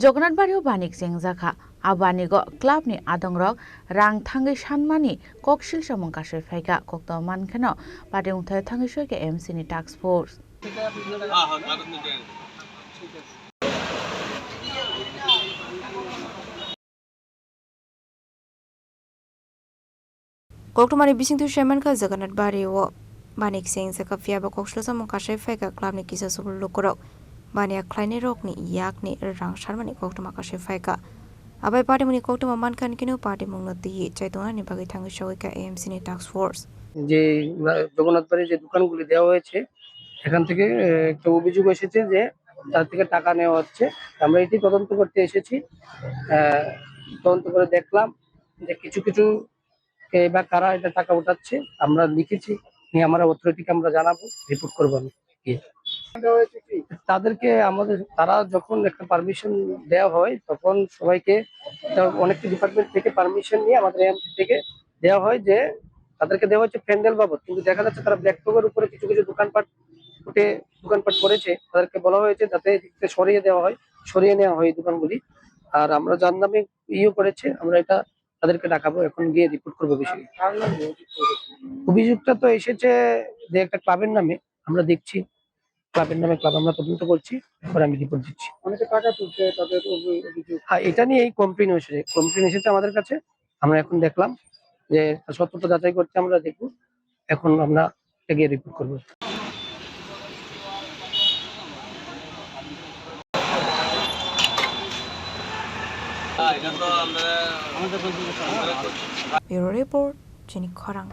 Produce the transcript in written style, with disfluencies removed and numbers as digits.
জগন্নাথবাড়িও বানিক জেংজাখা আবানিগ ক্লাবনি আদংরক রাং থাঙ্গি সানমানি ককশিল সমং কাশে ফাইকা কক্ত মানখেন পাটে উংথায় থাঙ্গি সয়কে এমসিনি task force Koktomani bising tu shaman ka Jagannath Bari wo banik sing zaka fiaba kokshlo samong kashay faika club ni kisa subul lukurok bania kleine rok ni yak ni rang sharmani koktoma kashay faika abai party muni koktoma mankan kinu party mung nati chaitona ni bagi thangi shawika AMC ni task force যে জগন্নাথবাড়ি যে দোকানগুলি দেওয়া হয়েছে এখান থেকে একটা অভিযোগ এসেছে যে তার থেকে টাকা নেওয়া হচ্ছে। আমরা এটি তদন্ত করতে এসেছি। তদন্ত করে দেখলাম যে কিছু কিছু কে বা কারা এটা টাকা উঠাচ্ছে আমরা লিখেছি, নিয়ে আমরা অথরিটিকে আমরা জানাবো, রিপোর্ট করবো আমি গিয়ে। তাদেরকে তারা যখন একটা পারমিশন দেওয়া হয় তখন সবাইকে অনেকটা ডিপার্টমেন্ট থেকে পারমিশন নিয়ে আমাদের এমপি থেকে দেওয়া হয় যে তাদেরকে দেওয়া হচ্ছে প্যান্ডেল বাবদ, কিন্তু দেখা যাচ্ছে তারা ব্ল্যাকটপের উপরে কিছু কিছু দোকানপাট করেছে। তাদেরকে বলা হয়েছে যাতে সরিয়ে দেওয়া হয়, সরিয়ে নেওয়া হয় এই দোকানগুলি। আর আমরা যার নামে করেছে আমরা এটা তাদেরকে ডাকাবো, এখন গিয়ে রিপোর্ট করবো বিষয়ে। অভিযোগটা তো এসেছে যে একটা ক্লাবের নামে, আমরা দেখছি ক্লাবের নামে, ক্লাব আমরা তদন্ত করছি, এরপর আমি রিপোর্ট দিচ্ছি। অনেকে টাকা তুলছে তাদের অভিযোগ। হ্যাঁ, এটা নিয়ে এই কমপ্লেন এসেছে আমাদের কাছে। আমরা এখন দেখলাম যে সত্যতা যাচাই করতে আমরা দেখবো, এখন আমরা গিয়ে রিপোর্ট করবো। Bureau report Jenny Khorang